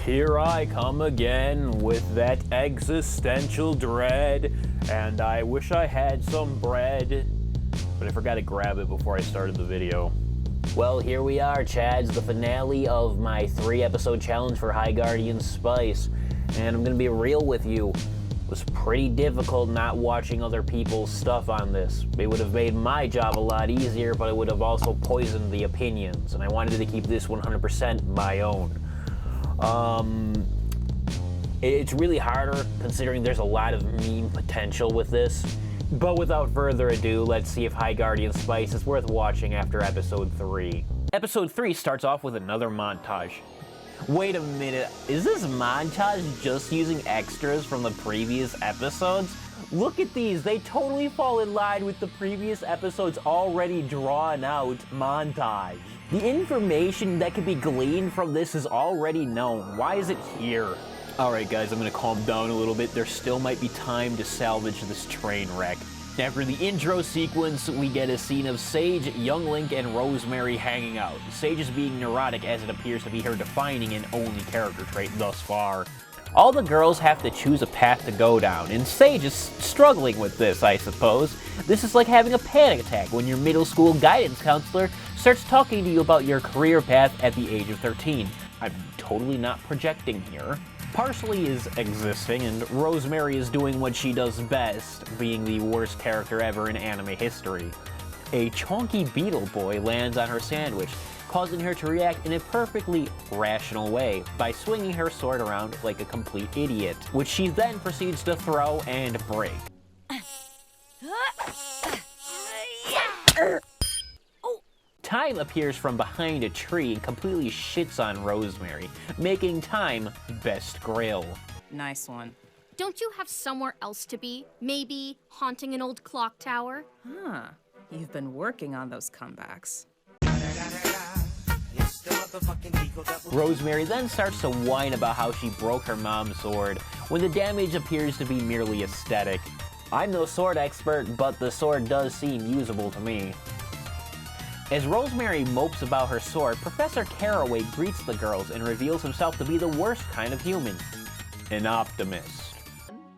Here I come again with that existential dread, and I wish I had some bread, but I forgot to grab it before I started the video. Well, here we are, Chads, the finale of my 3-episode challenge for High Guardian Spice, and I'm gonna be real with you. It was pretty difficult not watching other people's stuff on this. It would have made my job a lot easier, but it would have also poisoned the opinions, and I wanted to keep this 100% my own. It's really harder considering there's a lot of meme potential with this. But without further ado, let's see if High Guardian Spice is worth watching after episode 3. Episode 3 starts off with another montage. Wait a minute, is this montage just using extras from the previous episodes? Look at these, they totally fall in line with the previous episode's already drawn out montage. The information that can be gleaned from this is already known. Why is it here? Alright guys, I'm gonna calm down a little bit. There still might be time to salvage this train wreck. After the intro sequence, we get a scene of Sage, Young Link, and Rosemary hanging out. Sage is being neurotic as it appears to be her defining and only character trait thus far. All the girls have to choose a path to go down, and Sage is struggling with this, I suppose. This is like having a panic attack when your middle school guidance counselor starts talking to you about your career path at the age of 13. I'm totally not projecting here. Parsley is existing, and Rosemary is doing what she does best, being the worst character ever in anime history. A chonky beetle boy lands on her sandwich, causing her to react in a perfectly rational way by swinging her sword around like a complete idiot, which she then proceeds to throw and break. Time appears from behind a tree and completely shits on Rosemary, making Time best grill. Nice one. Don't you have somewhere else to be? Maybe haunting an old clock tower? Huh. You've been working on those comebacks. Rosemary then starts to whine about how she broke her mom's sword, when the damage appears to be merely aesthetic. I'm no sword expert, but the sword does seem usable to me. As Rosemary mopes about her sword, Professor Caraway greets the girls and reveals himself to be the worst kind of human, an optimist.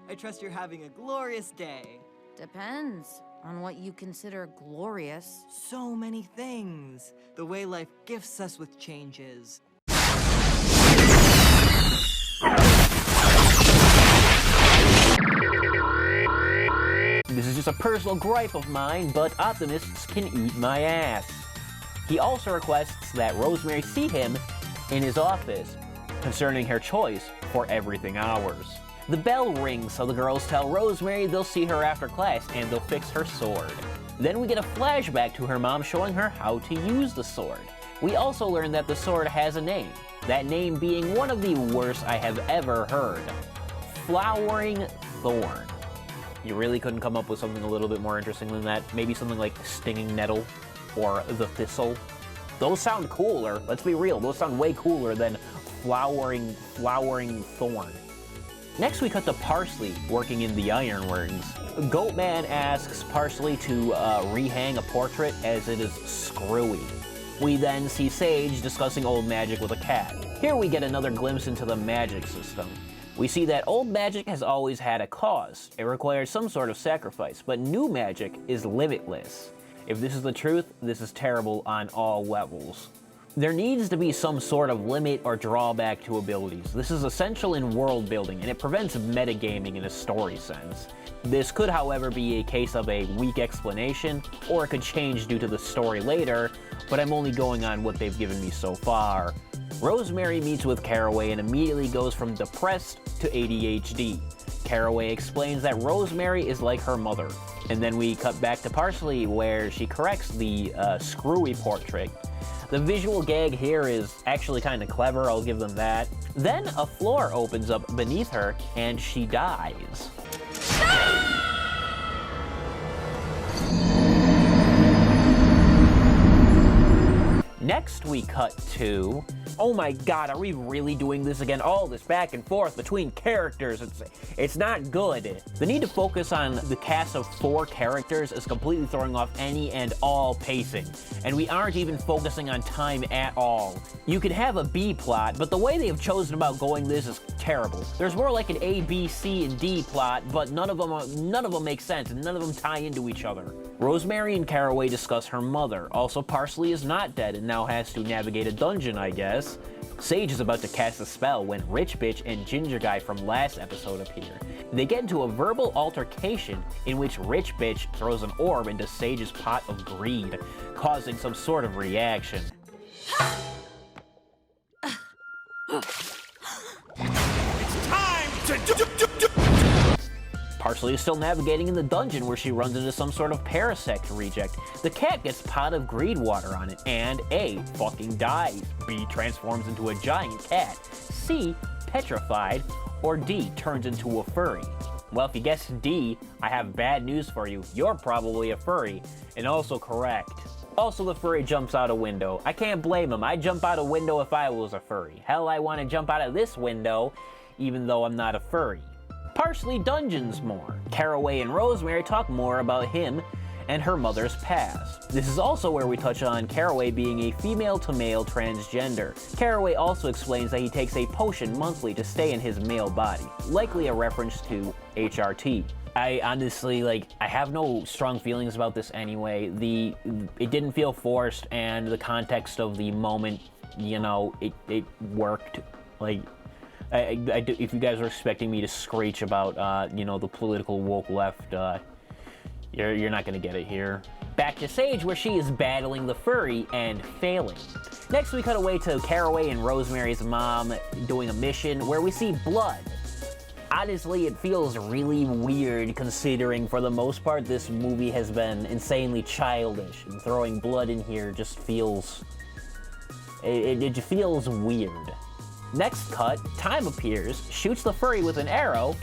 I trust you're having a glorious day. Depends on what you consider glorious. So many things. The way life gifts us with changes. This is just a personal gripe of mine, but optimists can eat my ass. He also requests that Rosemary see him in his office concerning her choice for everything hours. The bell rings, so the girls tell Rosemary they'll see her after class and they'll fix her sword. Then we get a flashback to her mom showing her how to use the sword. We also learn that the sword has a name, that name being one of the worst I have ever heard. Flowering Thorn. You really couldn't come up with something a little bit more interesting than that? Maybe something like Stinging Nettle or The Thistle? Those sound cooler, let's be real, those sound way cooler than Flowering Thorn. Next we cut to Parsley working in the ironworks. Goatman asks Parsley to rehang a portrait as it is screwy. We then see Sage discussing old magic with a cat. Here we get another glimpse into the magic system. We see that old magic has always had a cost. It requires some sort of sacrifice, but new magic is limitless. If this is the truth, this is terrible on all levels. There needs to be some sort of limit or drawback to abilities. This is essential in world building, and it prevents metagaming in a story sense. This could, however, be a case of a weak explanation, or it could change due to the story later, but I'm only going on what they've given me so far. Rosemary meets with Caraway and immediately goes from depressed to ADHD. Caraway explains that Rosemary is like her mother. And then we cut back to Parsley, where she corrects the screwy portrait. The visual gag here is actually kind of clever, I'll give them that. Then a floor opens up beneath her, and she dies. Next we cut to Oh my god, are we really doing this again? All this back and forth between characters, it's not good. The need to focus on the cast of 4 characters is completely throwing off any and all pacing, and we aren't even focusing on time at all. You could have a B plot, but the way they have chosen about going this is terrible. There's more like an A, B, C, and D plot, but none of them make sense, and none of them tie into each other. Rosemary and Caraway discuss her mother. Also, Parsley is not dead and now has to navigate a dungeon, I guess. Sage is about to cast a spell when Rich Bitch and Ginger Guy from last episode appear. They get into a verbal altercation in which Rich Bitch throws an orb into Sage's pot of greed, causing some sort of reaction. It's time to Parsley is still navigating in the dungeon where she runs into some sort of parasect reject. The cat gets pot of greed water on it, and A, fucking dies. B, transforms into a giant cat. C, petrified. Or D, turns into a furry. Well, if you guessed D, I have bad news for you. You're probably a furry, and also correct. Also, the furry jumps out a window. I can't blame him. I'd jump out a window if I was a furry. Hell, I want to jump out of this window, even though I'm not a furry. Parsley dungeons more. Caraway and Rosemary talk more about him and her mother's past. This is also where we touch on Caraway being a female-to-male transgender. Caraway also explains that he takes a potion monthly to stay in his male body, likely a reference to HRT. I honestly, I have no strong feelings about this anyway. It didn't feel forced, and the context of the moment, it worked. If you guys are expecting me to screech about, the political woke left, you're not gonna get it here. Back to Sage, where she is battling the furry and failing. Next, we cut away to Caraway and Rosemary's mom doing a mission where we see blood. Honestly, it feels really weird considering for the most part this movie has been insanely childish, and throwing blood in here just feels... It feels weird. Next cut, Time appears, shoots the furry with an arrow,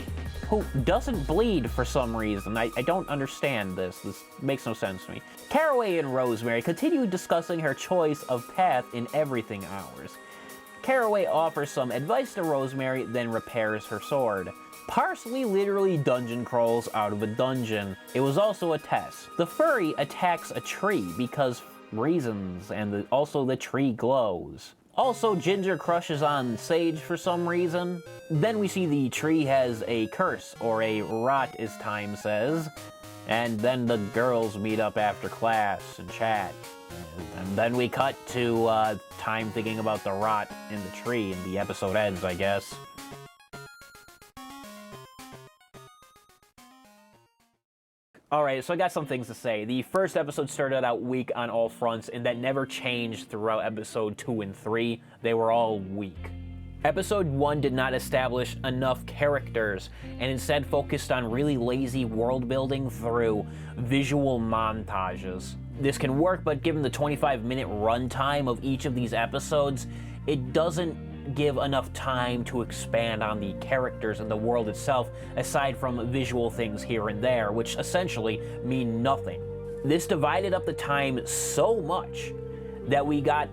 who doesn't bleed for some reason. I don't understand this. This makes no sense to me. Caraway and Rosemary continue discussing her choice of path in Everything Hours. Caraway offers some advice to Rosemary, then repairs her sword. Parsley literally dungeon crawls out of a dungeon. It was also a test. The furry attacks a tree because reasons, and also the tree glows. Also, Ginger crushes on Sage for some reason. Then we see the tree has a curse, or a rot as Time says. And then the girls meet up after class and chat. And then we cut to Time thinking about the rot in the tree, and the episode ends, I guess. Alright, so I got some things to say. The first episode started out weak on all fronts, and that never changed throughout episode 2 and 3. They were all weak. Episode 1 did not establish enough characters, and instead focused on really lazy world building through visual montages. This can work, but given the 25-minute runtime of each of these episodes, it doesn't give enough time to expand on the characters and the world itself, aside from visual things here and there, which essentially mean nothing. This divided up the time so much that we got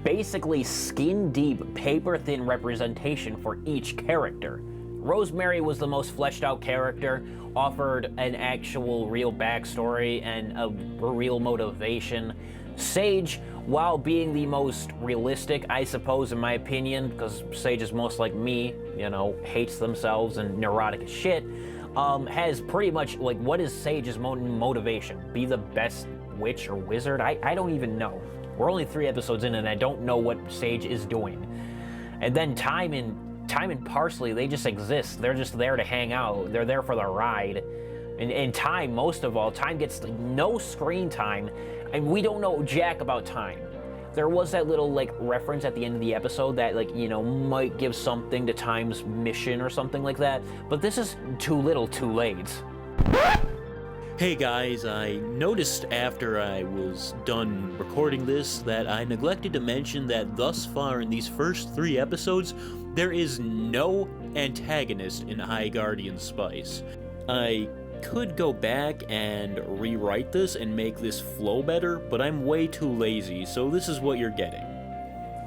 basically skin-deep, paper-thin representation for each character. Rosemary was the most fleshed out character, offered an actual real backstory and a real motivation. Sage, while being the most realistic, I suppose, in my opinion, because Sage is most like me, hates themselves and neurotic as shit, has pretty much, what is Sage's motivation? Be the best witch or wizard? I don't even know. We're only 3 episodes in, and I don't know what Sage is doing. And then Time and Parsley, they just exist. They're just there to hang out. They're there for the ride. And Time, most of all, Time gets no screen time, and we don't know jack about Time. There was that little, reference at the end of the episode that, might give something to Time's mission or something like that, but this is too little too late. Hey guys, I noticed after I was done recording this that I neglected to mention that thus far in these first 3 episodes, there is no antagonist in High Guardian Spice. I could go back and rewrite this and make this flow better, but I'm way too lazy, so this is what you're getting.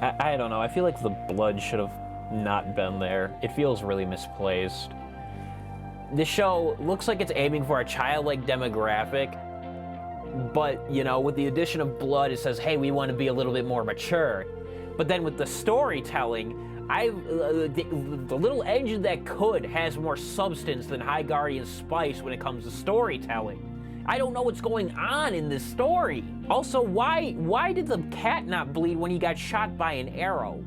I don't know. I feel like the blood should have not been there. It feels really misplaced. This show looks like it's aiming for a childlike demographic, but, you know, with the addition of blood, it says, hey, we want to be a little bit more mature. But then with the storytelling, the little engine that could has more substance than High Guardian Spice when it comes to storytelling. I don't know what's going on in this story. Also, why did the cat not bleed when he got shot by an arrow?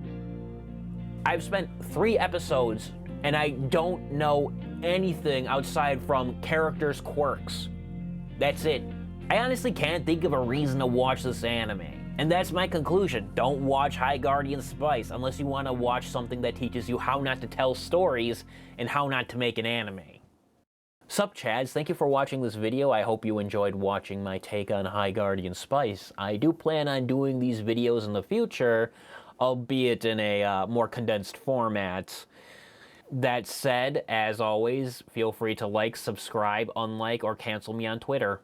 I've spent 3 episodes and I don't know anything outside from characters' quirks. That's it. I honestly can't think of a reason to watch this anime. And that's my conclusion. Don't watch High Guardian Spice unless you want to watch something that teaches you how not to tell stories and how not to make an anime. Sup, Chads, thank you for watching this video. I hope you enjoyed watching my take on High Guardian Spice. I do plan on doing these videos in the future, albeit in a more condensed format. That said, as always, feel free to like, subscribe, unlike, or cancel me on Twitter.